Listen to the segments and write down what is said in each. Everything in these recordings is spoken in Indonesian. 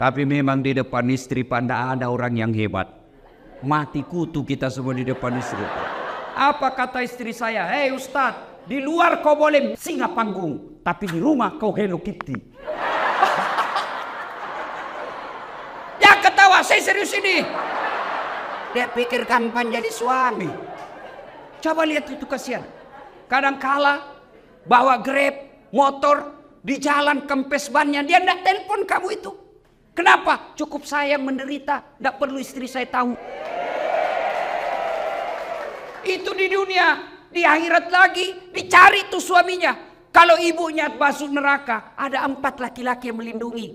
Tapi memang di depan istri Pak, ada orang yang hebat. Mati kutu kita semua di depan istri. Apa kata istri saya? Hei Ustadz, di luar kau boleh singa panggung, tapi di rumah kau Hello Kitty. Ya ketawa, saya serius ini. Dia pikir gampang jadi suami. Coba lihat itu, kasihan. Kadangkala bawa Grab, motor, di jalan kempes bannya, dia tidak telepon kamu itu. Kenapa? Cukup saya yang menderita, tidak perlu istri saya tahu. Itu di dunia, di akhirat lagi dicari tuh suaminya. Kalau ibunya masuk neraka, ada 4 laki-laki yang melindungi.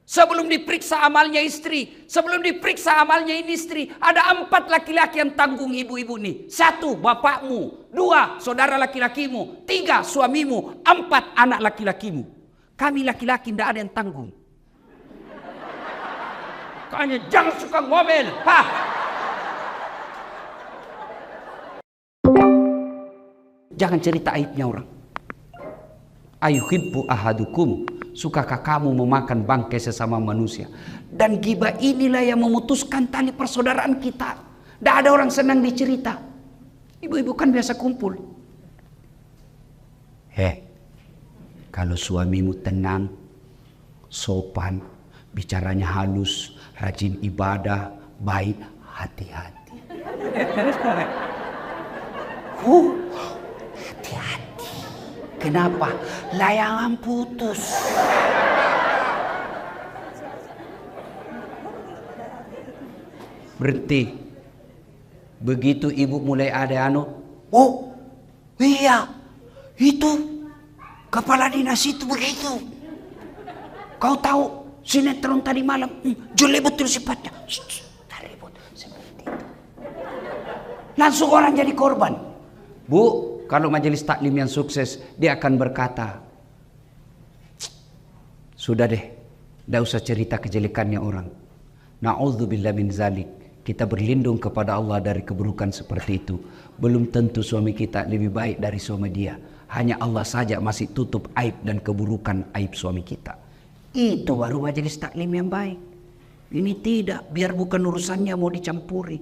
Sebelum diperiksa amalnya istri, sebelum diperiksa amalnya ini istri, ada 4 laki-laki yang tanggung ibu-ibu nih. 1 bapakmu, 2 saudara laki-lakimu, 3 suamimu, 4 anak laki-lakimu. Kami laki-laki tidak ada yang tanggung. Makanya jangan suka ngomel. Jangan cerita aibnya orang. Ayuhibbu ahadukum, sukakah kamu memakan bangkai sesama manusia? Dan ghibah inilah yang memutuskan tali persaudaraan kita. Tidak ada orang senang dicerita. Ibu-ibu kan biasa kumpul. Kalau suamimu tenang, sopan, bicaranya halus, rajin ibadah, baik, hati-hati. Hati-hati. Kenapa? Layangan putus. Berhenti. Begitu ibu mulai ada oh iya, itu kepala dinas itu begitu. Kau tahu sinetron tadi malam, jelek betul sifatnya. Ribut seperti itu. Langsung orang jadi korban. Bu, kalau majelis taklim yang sukses, dia akan berkata, sudah deh, tidak usah cerita kejelekannya orang. Na'udzubillah min zalik. Kita berlindung kepada Allah dari keburukan seperti itu. Belum tentu suami kita lebih baik dari suami dia. Hanya Allah saja masih tutup aib dan keburukan aib suami kita. Itu baru majelis taklim yang baik. Ini tidak, biar bukan urusannya mau dicampuri.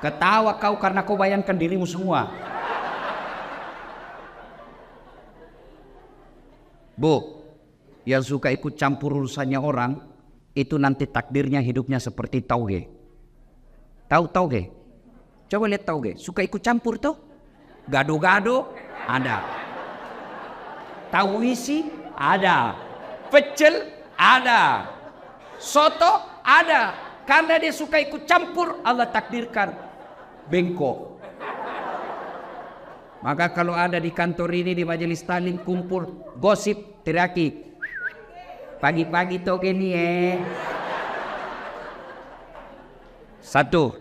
Ketawa kau karena kau bayangkan dirimu semua. Bu, yang suka ikut campur urusannya orang, itu nanti takdirnya hidupnya seperti tauge. Tahu tauge? Coba lihat tauge, suka ikut campur tuh. Gado-gado ada. Tahu isi ada. Pecel ada. Soto ada. Karena dia suka ikut campur, Allah takdirkan bengkok. Maka kalau ada di kantor ini, di majelis taklim kumpul, gosip, teriaki. Pagi-pagi toge nih Satu,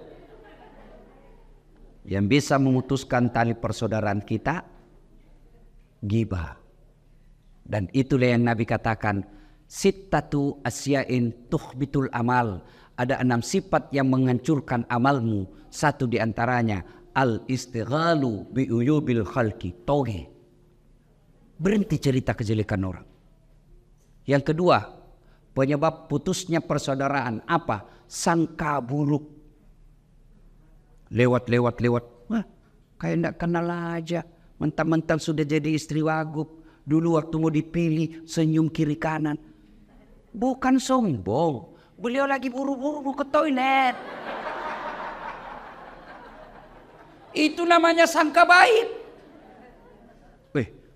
yang bisa memutuskan tali persaudaraan kita, ghibah. Dan itulah yang Nabi katakan, sittatu asya'in tuhbitul amal. Ada 6 sifat yang menghancurkan amalmu. 1 diantaranya, al-istighalu bi'uyubil khalqi, toge. Berhenti cerita kejelekan orang. Yang kedua, penyebab putusnya persaudaraan apa? Sangka buruk. Lewat. Wah, kayak enggak kenal aja. Mentang-mentang sudah jadi istri wagub. Dulu waktu mau dipilih, senyum kiri kanan. Bukan sombong. Beliau lagi buru-buru mau ke toilet. Itu namanya sangka baik.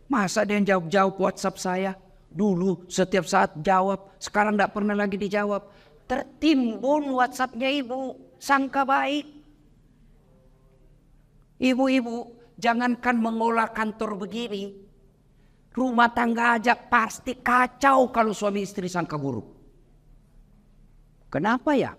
Masa dia yang jawab-jawab WhatsApp saya? Dulu setiap saat jawab, sekarang tidak pernah lagi dijawab. Tertimbun WhatsAppnya ibu, sangka baik. Ibu-ibu, jangankan mengolah kantor begini, rumah tangga aja pasti kacau kalau suami istri sangka buruk. Kenapa ya?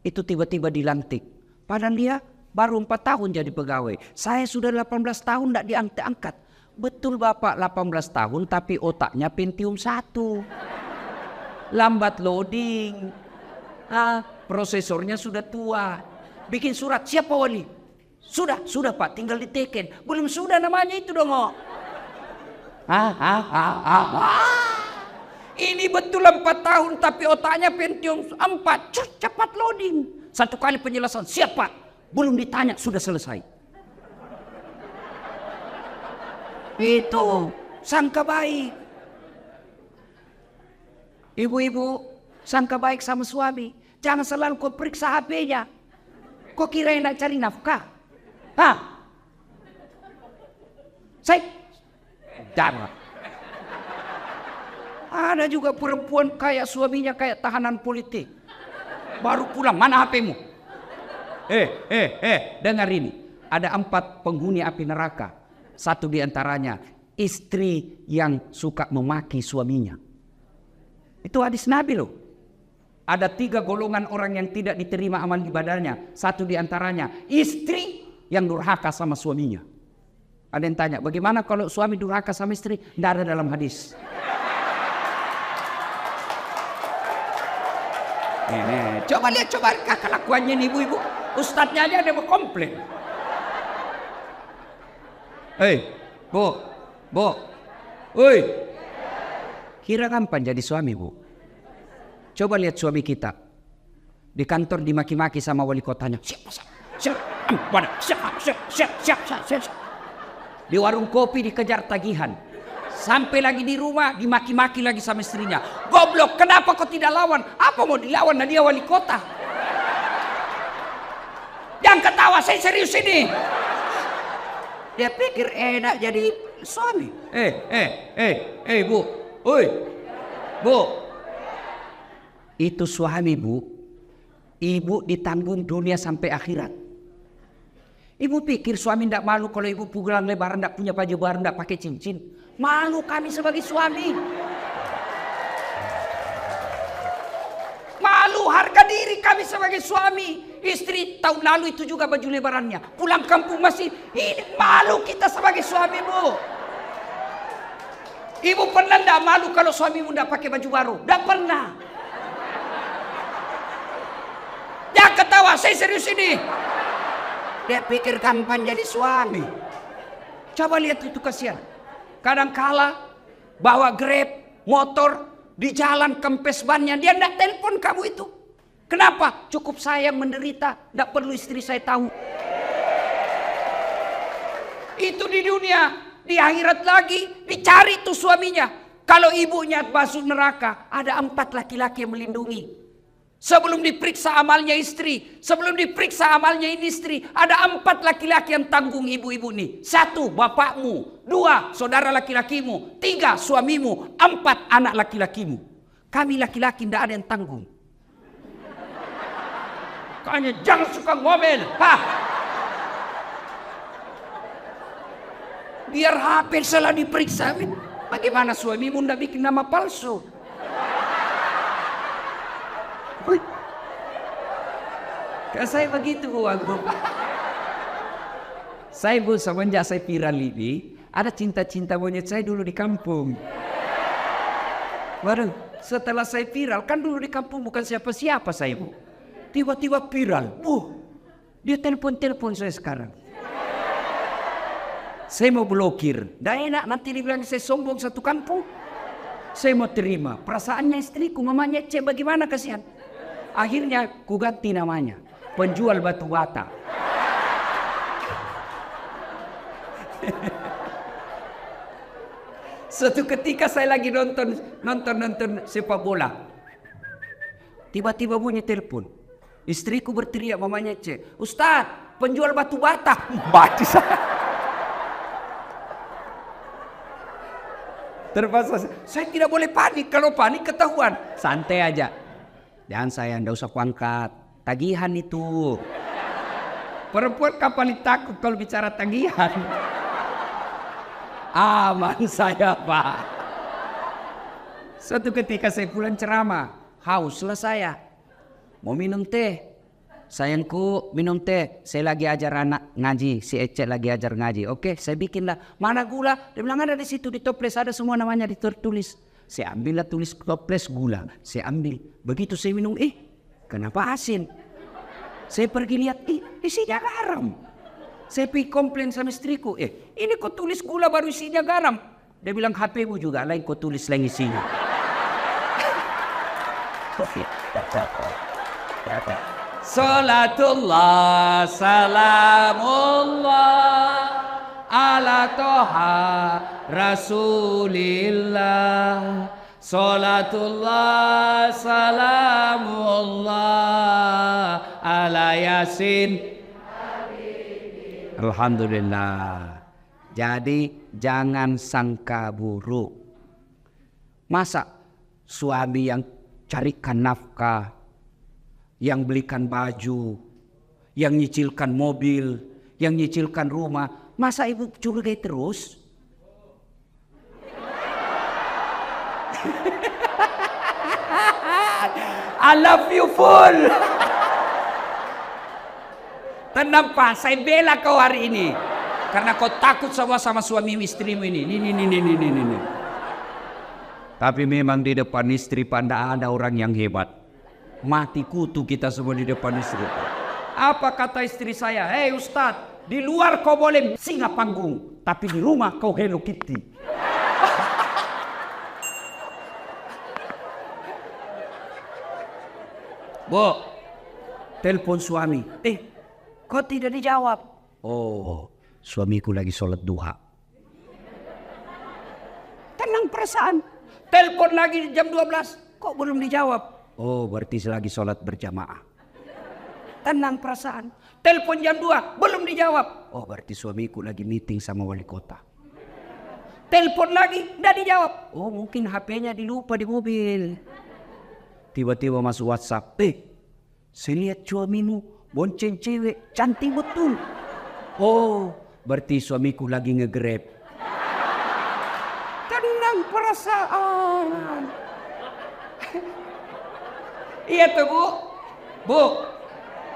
Itu tiba-tiba dilantik. Padahal dia baru 4 tahun jadi pegawai. Saya sudah 18 tahun tidak diangkat-angkat. Betul Bapak 18 tahun tapi otaknya Pentium 1. Lambat loading. Prosesornya sudah tua. Bikin surat, siapa wali? Sudah Pak, tinggal diteken. Belum sudah namanya itu dong. Ini betul 4 tahun tapi otaknya Pentium 4. Cepat loading. 1 kali penjelasan, siap Pak. Belum ditanya sudah selesai. Itu sangka baik. Ibu-ibu sangka baik sama suami. Jangan selalu kau periksa HP-nya. Kau kira nak cari nafkah? Jangan. Ada juga perempuan kayak suaminya kayak tahanan politik. Baru pulang, mana HP-mu? Dengar ini. Ada 4 penghuni api neraka. 1 di antaranya istri yang suka memaki suaminya. Itu hadis Nabi loh. Ada 3 golongan orang yang tidak diterima amal ibadahnya. 1 di antaranya istri yang durhaka sama suaminya. Ada yang tanya, bagaimana kalau suami durhaka sama istri? Tidak ada dalam hadis. Coba lihat kelakuannya nih ibu-ibu. Ustadznya aja ada mau komplain. Bu. Kira kapan jadi suami bu? Coba lihat suami kita. Di kantor dimaki-maki sama wali kotanya. Siap. Di warung kopi dikejar tagihan. Sampai lagi di rumah dimaki-maki lagi sama istrinya. Goblok, kenapa kau tidak lawan? Apa mau dilawan? Nah, dia wali kota. Jangan ketawa, saya serius ini. Dia pikir enak jadi suami. Bu. Bu. Itu suami bu. Ibu ditanggung dunia sampai akhirat. Ibu pikir suami tidak malu kalau ibu pulang lebaran tidak punya baju baru, tidak pakai cincin. Malu kami sebagai suami. Malu harga diri kami sebagai suami. Istri tahun lalu itu juga baju lebarannya. Pulang kampung masih ini, malu kita sebagai suami bu. Ibu pernah tidak malu kalau suamimu tidak pakai baju baru? Tidak pernah. Jangan ketawa, saya serius ini. Dia pikir kapan jadi suami. Coba lihat itu kasihan. Kadangkala bawa Grab, motor, di jalan kempes bannya. Dia tidak telepon kamu itu. Kenapa? Cukup saya yang menderita. Tidak perlu istri saya tahu. Itu di dunia. Di akhirat lagi dicari tuh suaminya. Kalau ibunya masuk neraka, ada 4 laki-laki yang melindungi. Sebelum diperiksa amalnya istri, sebelum diperiksa amalnya ini istri, ada 4 laki-laki yang tanggung ibu-ibu nih. 1 bapakmu, 2 saudara laki-lakimu, 3 suamimu, 4 anak laki-lakimu. Kami laki-laki tidak ada yang tanggung. Makanya jangan suka ngomel. Biar HP selalu diperiksa. Bagaimana suamimu tidak bikin nama palsu? Kayak saya begitu bu. Saya bu semenjak saya viral ini, ada cinta-cinta monyet saya dulu di kampung. Baru setelah saya viral, kan dulu di kampung bukan siapa-siapa saya bu. Tiba-tiba viral, bu. Dia telepon saya sekarang. Saya mau blokir. Dah enak nanti dibilang saya sombong satu kampung. Saya mau terima. Perasaannya istriku, mamanya cek bagaimana kasihan. Akhirnya ku ganti namanya. Penjual batu bata. Suatu ketika saya lagi nonton sepak bola. Tiba-tiba bunyi telepon. Istriku berteriak mamanya cek. Ustaz, penjual batu bata. Mati saya. Terpaksa. Saya tidak boleh panik. Kalau panik ketahuan. Santai aja. Jangan sayang, tidak usah kuangkat. Tagihan itu. Perempuan kapan takut kalau bicara tagihan? Aman saya pak. Suatu ketika saya pulang ceramah. Hauslah saya. Mau minum teh. Sayangku minum teh. Saya lagi ajar anak ngaji. Si Ece lagi ajar ngaji. Oke saya bikin lah. Mana gula? Dia bilang ada di situ di toples. Ada semua namanya ditulis. Saya ambillah tulis toples gula. Saya ambil. Begitu saya minum. Kenapa asin? Saya pergi lihat. Isinya garam. Saya pergi komplain sama istriku. Ini kok tulis gula baru isinya garam. Dia bilang HP-mu juga lain kau tulis lain isinya. Salatullah salamullah ala toha rasulillah. Salatullah salamullah ala yasin. Alhamdulillah. Jadi jangan sangka buruk. Masa suami yang carikan nafkah, yang belikan baju, yang nyicilkan mobil, yang nyicilkan rumah, masa ibu curigai terus? I love you full. Tenang Pak, saya bela kau hari ini. Karena kau takut sama suami istrimu ini. Ini. Tapi memang di depan istri Pak ada orang yang hebat. Mati kutu kita semua di depan istri. Apa kata istri saya? Hei Ustadz, di luar kau boleh singa panggung, tapi di rumah kau Hello Kitty. Bu, telepon suami. Kok tidak dijawab? Oh, suamiku lagi sholat duha. Tenang perasaan. Telepon lagi jam 12. Kok belum dijawab? Oh, berarti lagi sholat berjamaah. Tenang perasaan. Telepon jam 2. Belum dijawab. Oh, berarti suamiku lagi meeting sama wali kota. Telepon lagi. Tidak dijawab. Oh, mungkin HP-nya dilupa di mobil. Tiba-tiba masuk WhatsApp. Saya lihat suamimu bonceng cewek cantik betul. Oh, berarti suamiku lagi nge-grab. Tenang perasaan. Iya tuh Bu. Bu.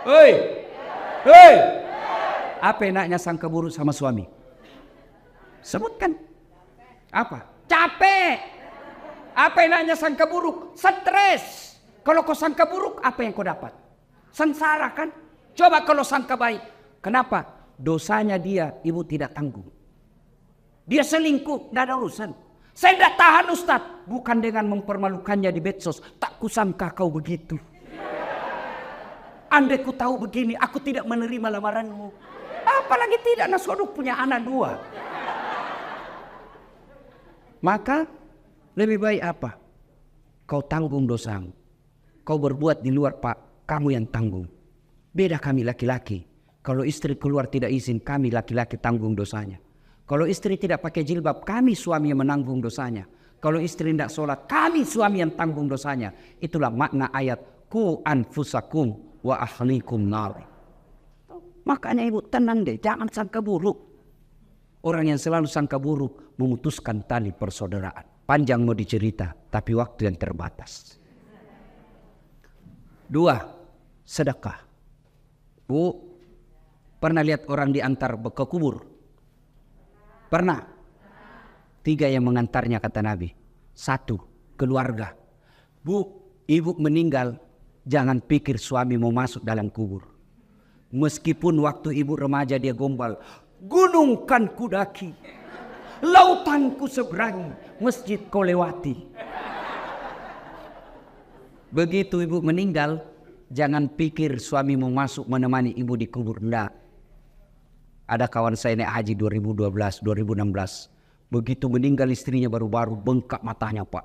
Hei. Apa enaknya sangka buruk sama suami? Sebutkan. Apa? Capek. Apa enaknya sangka buruk? Stres. Kalau kau sangka buruk, apa yang kau dapat? Sengsara kan? Coba kalau sangka baik. Kenapa? Dosanya dia, ibu tidak tanggung. Dia selingkuh, tidak ada urusan. Saya tidak tahan Ustaz. Bukan dengan mempermalukannya di medsos. Tak kusangka kau begitu. Andai ku tahu begini, aku tidak menerima lamaranmu. Apalagi tidak, Nasoduk punya anak 2. Maka lebih baik apa? Kau tanggung dosamu. Kau berbuat di luar Pak, kamu yang tanggung. Beda kami laki-laki. Kalau istri keluar tidak izin, kami laki-laki tanggung dosanya. Kalau istri tidak pakai jilbab, kami suami yang menanggung dosanya. Kalau istri tidak sholat, kami suami yang tanggung dosanya. Itulah makna ayat ku anfusakum wa ahlikum nar. Makanya ibu tenang deh, jangan sangka buruk. Orang yang selalu sangka buruk memutuskan tali persaudaraan. Panjang mau dicerita, tapi waktu yang terbatas. 2. Sedekah. Bu, pernah lihat orang diantar ke kubur? Pernah? 3 yang mengantarnya kata Nabi. 1. Keluarga. Bu, ibu meninggal, jangan pikir suami mau masuk dalam kubur. Meskipun waktu ibu remaja dia gombal, gunung kan kudaki, lautan ku seberangi, masjid kau lewati. Begitu ibu meninggal, jangan pikir suami mau masuk menemani ibu di kubur. Enggak. Ada kawan saya naik haji 2012, 2016. Begitu meninggal istrinya baru-baru bengkak matanya Pak.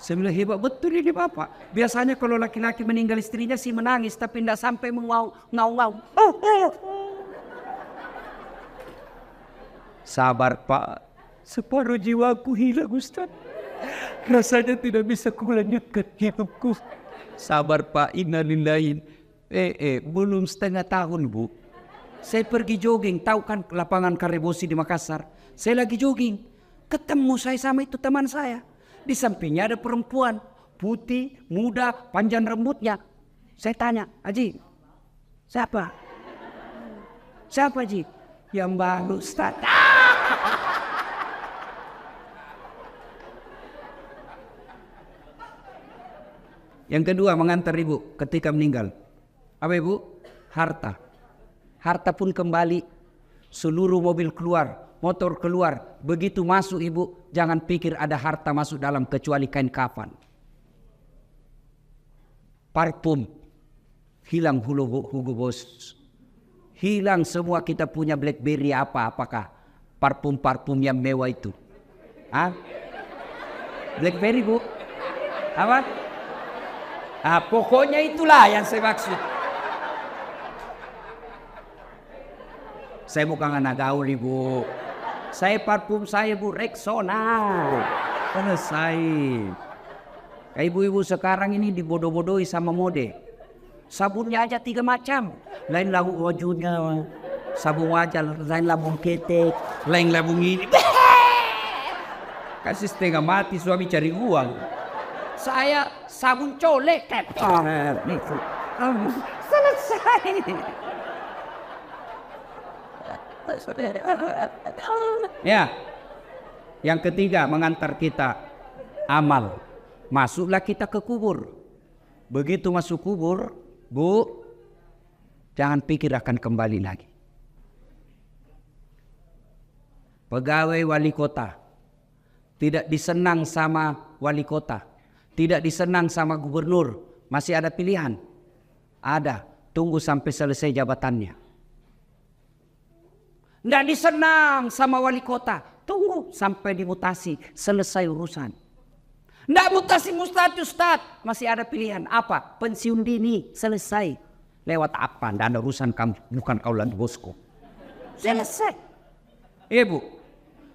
Saya bilang hebat betul ini Bapak. Biasanya kalau laki-laki meninggal istrinya sih menangis, tapi tidak sampai ngau-ngau. Sabar Pak, separuh jiwaku hilang Ustaz. Rasanya tidak bisa kulanjutkan hidupku. Sabar Pak, innalillahi. Belum setengah tahun Bu. Saya pergi jogging, tahu kan lapangan Karebosi di Makassar. Saya lagi jogging, ketemu saya sama itu teman saya. Di sampingnya ada perempuan, putih, muda, panjang rambutnya. Saya tanya, Haji, siapa? Siapa Haji? Yang baru Ustaz. Yang kedua mengantar ibu ketika meninggal. Apa ibu? Harta. Harta pun kembali. Seluruh mobil keluar, motor keluar. Begitu masuk ibu, jangan pikir ada harta masuk dalam kecuali kain kafan. Parfum. Hilang Hugo Boss. Hilang semua kita punya BlackBerry apakah parfum-parfum yang mewah itu. Hah? BlackBerry bu? Apa? Pokoknya itulah yang saya maksud. Saya bukan anak gaul ibu. Saya parfum saya bu Rexona. Selesai. Kayak ibu-ibu sekarang ini dibodoh-bodohi sama mode. Sabunnya aja 3 macam. Lain labu wajunya, sabun wajah, lain labung ketek, lain labung ini. Kasih setengah mati suami cari uang. Saya sabun colek. Selesai. Ya. Yang ketiga mengantar kita amal. Masuklah kita ke kubur. Begitu masuk kubur, bu, jangan pikir akan kembali lagi. Pegawai wali kota tidak disenang sama wali kota, tidak disenang sama gubernur, masih ada pilihan. Ada, tunggu sampai selesai jabatannya. Tidak disenang sama wali kota, tunggu sampai dimutasi, selesai urusan. Tidak mutasi Ustaz, masih ada pilihan. Apa? Pensiun dini, selesai. Lewat apa? Tidak ada urusan kamu, bukan kaulan bosku. Selesai. Iya bu,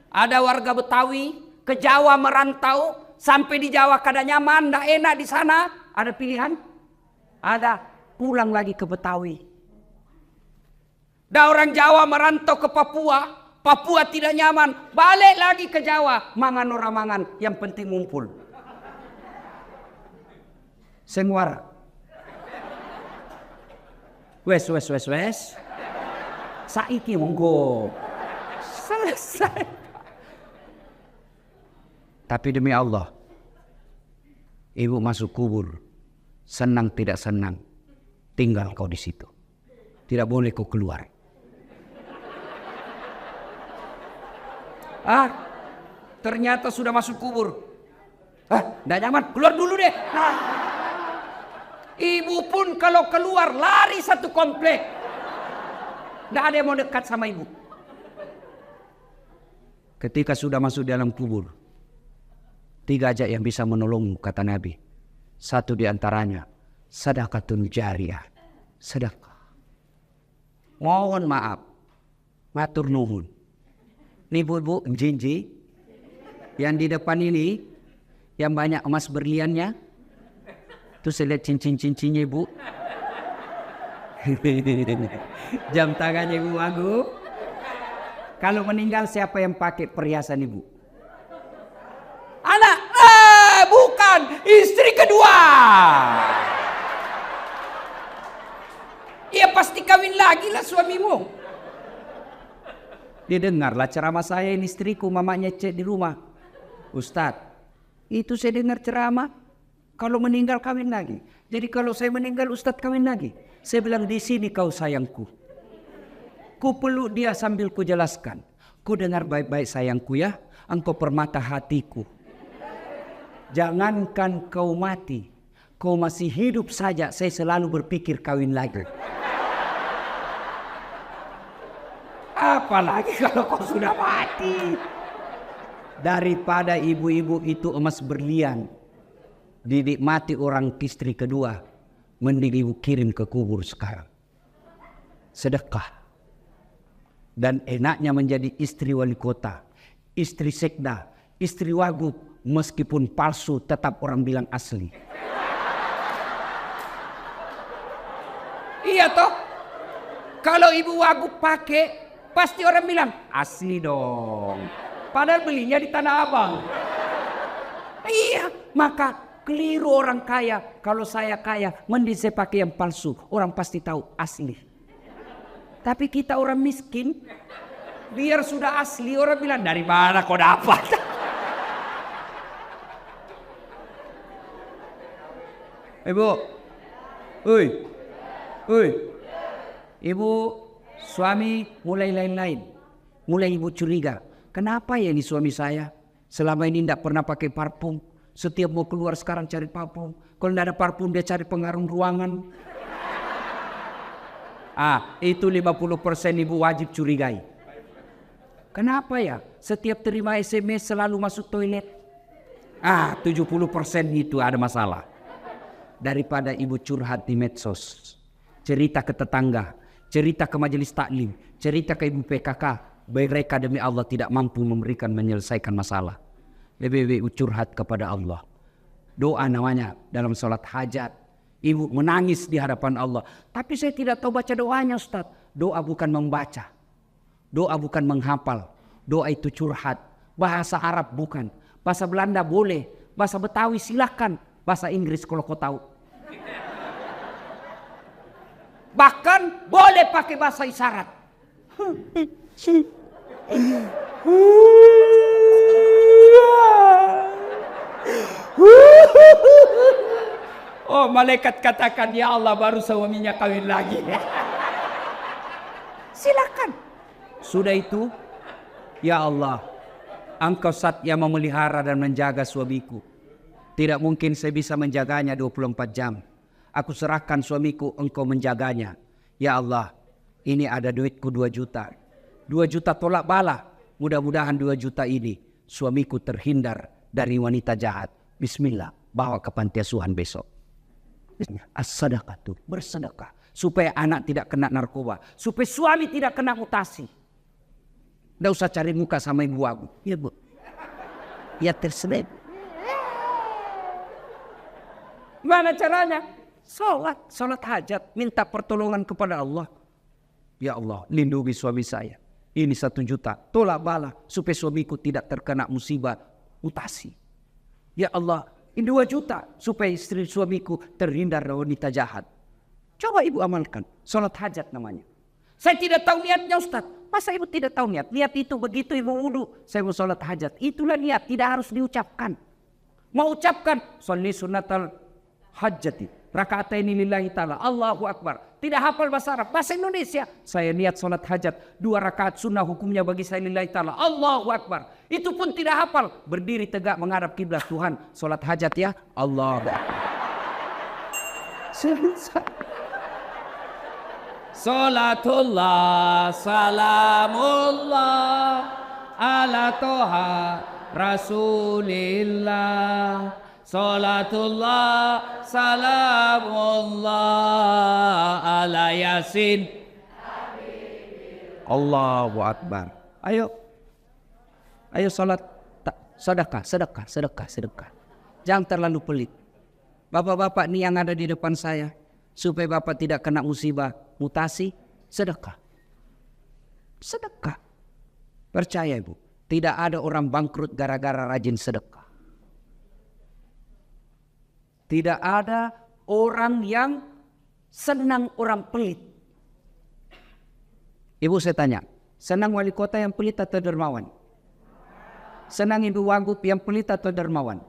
ada warga Betawi ke Jawa merantau, sampai di Jawa kada nyaman, tidak enak di sana. Ada pilihan? Ada, pulang lagi ke Betawi. Ada orang Jawa merantau ke Papua, Papua tidak nyaman, balik lagi ke Jawa. Mangan orang mangan, yang penting ngumpul. Senguara. Wes. Saiki monggo. Selesai. Tapi demi Allah, ibu masuk kubur, senang tidak senang, tinggal kau di situ. Tidak boleh kau keluar. Ternyata sudah masuk kubur. Tidak nyaman, keluar dulu deh. Ibu pun kalau keluar lari satu komplek. Tidak ada yang mau dekat sama ibu. Ketika sudah masuk dalam kubur, 3 aja yang bisa menolongmu kata Nabi. Satu di antaranya sedekahun jariyah. Sedekah. Mohon maaf. Matur nuhun. Ini bu, jinji. Yang di depan ini yang banyak emas berliannya. Tuh saya lihat cincin-cincinnya ibu. Jam tangannya ibu Agung. Kalau meninggal siapa yang pakai perhiasan ibu? Anak. Bukan. Istri kedua. Ia pasti kawin lagi lah suamimu. Dia dengarlah ceramah saya, ini istriku, mamanya cek di rumah. Ustadz, itu saya dengar ceramah. Kalau meninggal kawin lagi. Jadi kalau saya meninggal Ustadz kawin lagi. Saya bilang di sini kau sayangku. Ku peluk dia sambil ku jelaskan. Ku dengar baik-baik sayangku ya. Engkau permata hatiku. Jangankan kau mati. Kau masih hidup saja saya selalu berpikir kawin lagi. Apalagi kalau kau sudah mati. Daripada ibu-ibu itu emas berlian. Dinikmati orang istri kedua, mending ibu kirim ke kubur sekarang. Sedekah. Dan enaknya menjadi istri wali kota, istri sekda, istri wagub, meskipun palsu tetap orang bilang asli. Iya toh? Kalau ibu wagub pakai, pasti orang bilang asli dong. Padahal belinya di Tanah Abang. Iya, maka keliru orang kaya. Kalau saya kaya, mending saya pakai yang palsu. Orang pasti tahu asli. Tapi kita orang miskin, biar sudah asli orang bilang dari mana kau dapat? Ibu, Woi, ibu suami mulai lain-lain. Mulai ibu curiga. Kenapa ya ini suami saya? Selama ini tidak pernah pakai parfum. Setiap mau keluar sekarang cari parfum. Kalau tidak ada parfum dia cari pengharum ruangan. Itu 50% ibu wajib curigai. Kenapa ya? Setiap terima SMS selalu masuk toilet. 70% itu ada masalah. Daripada ibu curhat di medsos. Cerita ke tetangga. Cerita ke majelis taklim. Cerita ke ibu PKK. Mereka demi Allah tidak mampu menyelesaikan masalah. Lebih curhat kepada Allah. Doa namanya dalam sholat hajat. Ibu menangis di hadapan Allah. Tapi saya tidak tahu baca doanya Ustaz. Doa bukan membaca. Doa bukan menghafal. Doa itu curhat. Bahasa Arab bukan. Bahasa Belanda boleh. Bahasa Betawi silakan. Bahasa Inggris kalau kau tahu. Bahkan boleh pakai bahasa isyarat. Oh, malaikat katakan, ya Allah baru suaminya kawin lagi. Silakan. Sudah itu, ya Allah, Engkau zat yang memelihara dan menjaga suamiku. Tidak mungkin saya bisa menjaganya 24 jam. Aku serahkan suamiku, Engkau menjaganya. Ya Allah, ini ada duitku 2 juta. 2 juta tolak bala. Mudah-mudahan 2 juta ini suamiku terhindar dari wanita jahat. Bismillah, bawa ke panti asuhan besok. As-sadaqatu, bersedekah. Supaya anak tidak kena narkoba. Supaya suami tidak kena mutasi. Tidak usah cari muka sama ibu aku. Ya bu. Ya terselip. Mana caranya? Sholat hajat. Minta pertolongan kepada Allah. Ya Allah, lindungi suami saya. Ini 1 juta. Tolak bala. Supaya suamiku tidak terkena musibah mutasi. Ya Allah, ini 2 juta. Supaya istri suamiku terhindar dari wanita jahat. Coba ibu amalkan. Sholat hajat namanya. Saya tidak tahu niatnya Ustaz. Masa ibu tidak tahu niat? Niat itu begitu ibu wudu. Saya mau sholat hajat. Itulah niat. Tidak harus diucapkan. Mau ucapkan. Sholli sunnatal hajjati. Raka'ataini lillahi ta'ala. Allahu Akbar. Tidak hafal bahasa Arab. Bahasa Indonesia. Saya niat sholat hajat. 2 rakaat sunnah hukumnya bagi saya lillahi ta'ala. Allahu Akbar. Itu pun tidak hafal. Berdiri tegak menghadap kiblat Tuhan. Sholat hajat ya. Allahu Akbar. Salatullah salamullah ala toha rasulillah. Salatullah salamullah ala yasin. Allahu Akbar. Ayo salat. Sedekah. Jangan terlalu pelit. Bapak-bapak nih yang ada di depan saya. Supaya bapak tidak kena musibah mutasi, sedekah. Percaya ibu, tidak ada orang bangkrut gara-gara rajin sedekah. Tidak ada orang yang senang orang pelit. Ibu saya tanya, senang wali kota yang pelit atau dermawan? Senang ibu wagub yang pelit atau dermawan?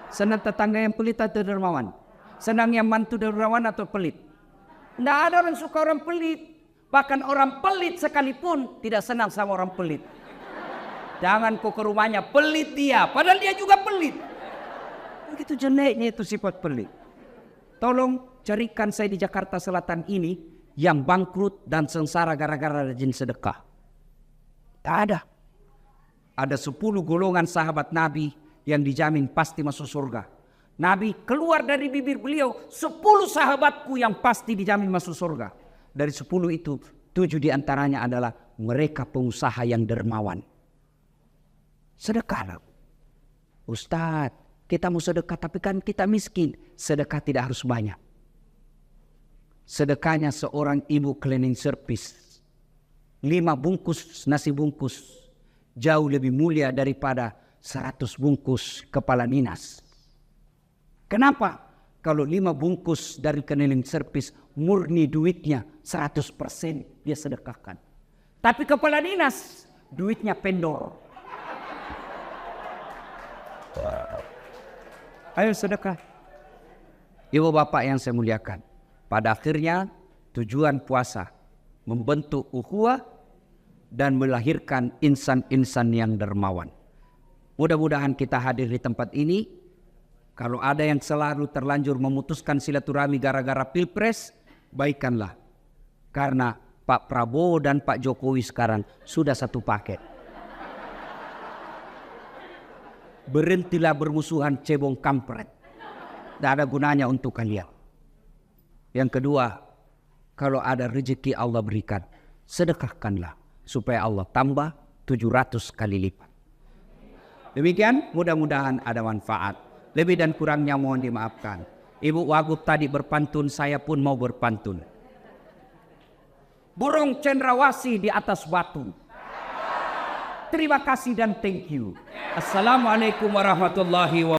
Senang tetangga yang pelit atau dermawan? Senang yang mantu dermawan atau pelit? Tidak ada orang suka orang pelit. Bahkan orang pelit sekalipun tidak senang sama orang pelit. Jangan kau ke rumahnya, pelit dia. Padahal dia juga pelit. Begitu jeleknya itu sifat pelit. Tolong carikan saya di Jakarta Selatan ini yang bangkrut dan sengsara gara-gara rajin sedekah. Tak ada. Ada 10 golongan sahabat Nabi yang dijamin pasti masuk surga. Nabi keluar dari bibir beliau 10 sahabatku yang pasti dijamin masuk surga. Dari 10 itu 7 diantaranya adalah mereka pengusaha yang dermawan. Sedekahlah. Ustadz, kita mau sedekah tapi kan kita miskin. Sedekah tidak harus banyak. Sedekahnya seorang ibu cleaning service. 5 bungkus nasi bungkus. Jauh lebih mulia daripada 100 bungkus kepala dinas. Kenapa? Kalau 5 bungkus dari cleaning service murni duitnya 100% dia sedekahkan. Tapi kepala dinas duitnya pendor. Ayo sedekah. Ibu bapak yang saya muliakan. Pada akhirnya Tujuan puasa membentuk ukhuwah dan melahirkan insan-insan yang dermawan. Mudah-mudahan kita hadir di tempat ini. Kalau ada yang selalu terlanjur memutuskan silaturahmi gara-gara pilpres, baikkanlah. Karena Pak Prabowo dan Pak Jokowi sekarang sudah satu paket. Berhentilah bermusuhan cebong kampret. Tidak ada gunanya untuk kalian. Yang kedua, kalau ada rezeki Allah berikan, sedekahkanlah supaya Allah tambah 700 kali lipat. Demikian, mudah-mudahan ada manfaat. Lebih dan kurangnya mohon dimaafkan. Ibu Wagub tadi berpantun, saya pun mau berpantun. Burung cendrawasih di atas batu. Terima kasih dan thank you. Assalamualaikum warahmatullahi wabarakatuh.